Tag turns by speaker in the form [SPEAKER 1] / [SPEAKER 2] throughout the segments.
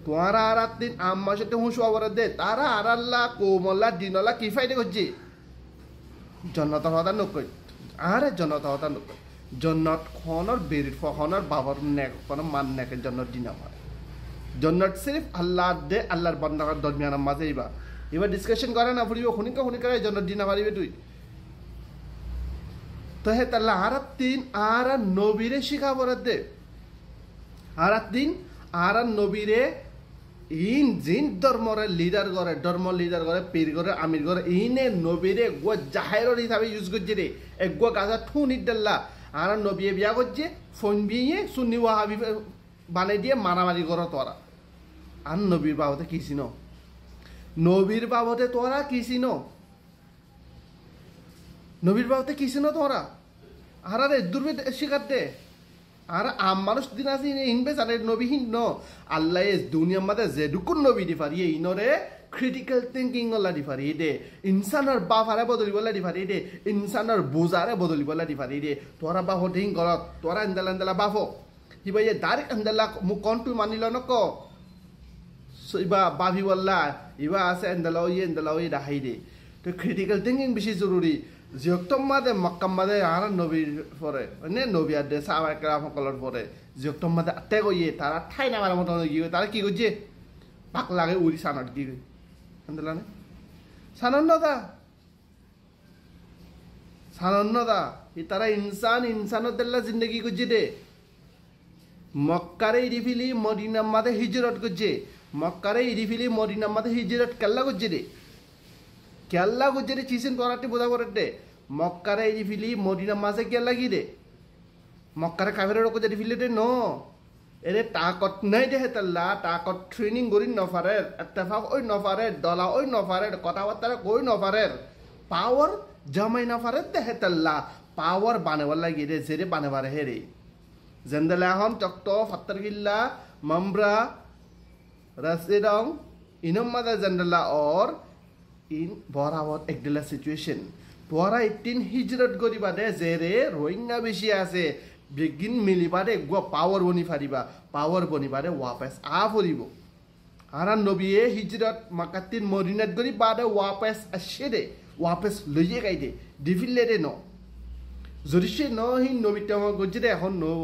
[SPEAKER 1] তোরা আর দিন আম্মা সাথে হুঁসু আবার দে তারা আর আল্লাহ কোমল্লা দিনলা কি ফাইদে করছি জন্নতর হতা নকই আরে জন্নত হতা নকই জন্নত খনর বেরির ফখনর বাবার নেক কোন মান নেকের জন্নত দিন আমার জন্নত সির্ফ আল্লাহ দে আল্লাহর বান্দার দরমিয়ানের মাঝে এবার ডিসকাশন করে না ফুরিব খুনিকা জন্নত দিন পারিবে তুই তো হে তাল্লা আর তিন আর নবীরে শিখাবর দে আর দিন আর নবীরে ইন জিন ধর্মরে লিডার করে ধর্ম লিডার করে পীর করে আমির করে ইনে নবীরে গো জাহের হিসাবে ইউজ করছে রে এক গো গাজা ঠুন ইদ্দাল্লা আর নবী বিয়া করছে ফোন বিয়ে সুন্নি ওয়াহাবি বানাই দিয়ে মারামারি করো তোরা আর নবীর বাবদে কি চিন নবীর বাবদে তোরা কি চিন নবীর বাবদে কি চিন তোরা আর আরে দুর্বে শিকার দে আর মানুষ দিন আছে ইনবে জানে নবীহীন ন আল্লাহ দুনিয়ার মাঝে যেটুকুন নবী দি পারি ইনরে ক্রিটিক্যাল থিঙ্কিং ওলা দি পারি দে ইনসানের বাফারে বদলিবলা দি পারি দে ইনসানের বোজারে বদলিবলা দি পারি দে তোরা বাফ ধিং ঘৰত তোরা এন্দালা বাফ কিবা ইয়ে ডাইরেক্ট এন্দালা মোক কণ্টু মানিল নক ইবা বাভি বললা ইবা আছে এন্দালা ইয়ে রাহাই দে তো ক্রিটিক্যাল থিঙ্কিং বেশি জরুরি যিয়ক্তম মাদে মক্কাম মাদে আর নবীর পরে নে নবী আর দে সাহাবা কেরাম সকলের পরে যিয়ক্তম মাদে আতে গিয়ে তারা ঠাই নামার মতো গিয়ে তারা কি করছে পাক লাগে উড়ি সানত দিয়ে আন্দোলনে সানন্নদা তারা ইনসানতেল্লা জিন্দগি করছে দে মক্কারে ইরিফিলি মদিনার মাদে হিজরত করছে মক্কারে ইরিফিলি মদিনার মাদে হিজরত কেল্লা করছে দে কেল্লা গুজরে চিসেন তোরাটি বোঝা করে দে মক্কারে ইরিফিলি মদিনার মাঝে কেল্লা কি দে মক্কারে কাফের কোজে ফিলে দে ন এরে টাকত নাই দে হেতাল্লা টাকত ট্রেনিং করি নফারে এত্তেফাক ওই নফারে দলা ওই নফারে কথাবার্তা কই নফারে পাওয়ার জামাই নফারে দে হেতাল্লা পাওয়ার বানেবার লাগি রে জেরে বানেবারে হে রে জেন্দেলা হম চক্ত ফাত্তার গিল্লা মামব্রা রাসিদং ইনম মাদা জেন্দেলা অর in বরাবর একদিলা সিচুয়েশন তোরা 18 হিজরত করিবা দে জেরে রোহিঙ্গা বেশি আছে বেগিন মিলিবারে গো পাওয়ার বনিবারে ওয়াপস আ ফরিব আর নবীয়ে হিজরত মাকাতিন মদিনাত গরি বাদে ওয়াপস আসে দে ওয়াপস লইয়ে গাই দে ডিফিলে দে ন যদি সে ন হি নবী তেম গজি দে এখন নব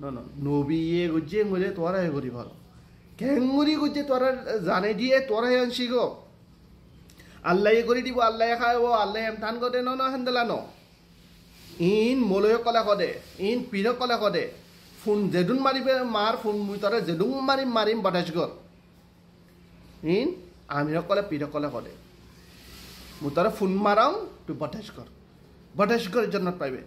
[SPEAKER 1] ন নবীয়ে গজি গলে তোরা হে করি ভালো কেঙ্গুরি গজি তোরা জানে দিয়ে তোরা হে আনছিগ আল্লাহ করে দিব আল্লাহ খাইব আল্লাহ এমথান করে ন হেন্দেলা ন ইন মলয় কলে কদে ইন পীর কলে কদে ফোন যেদুন মারিবে মার ফোন মুই তরে যেদুন মারিম বটাইছ গর ইন আমির কলে পীর কলে কদে মুই তরে ফোন মারাও তুই বটাইছ গর জন্নত পাইবে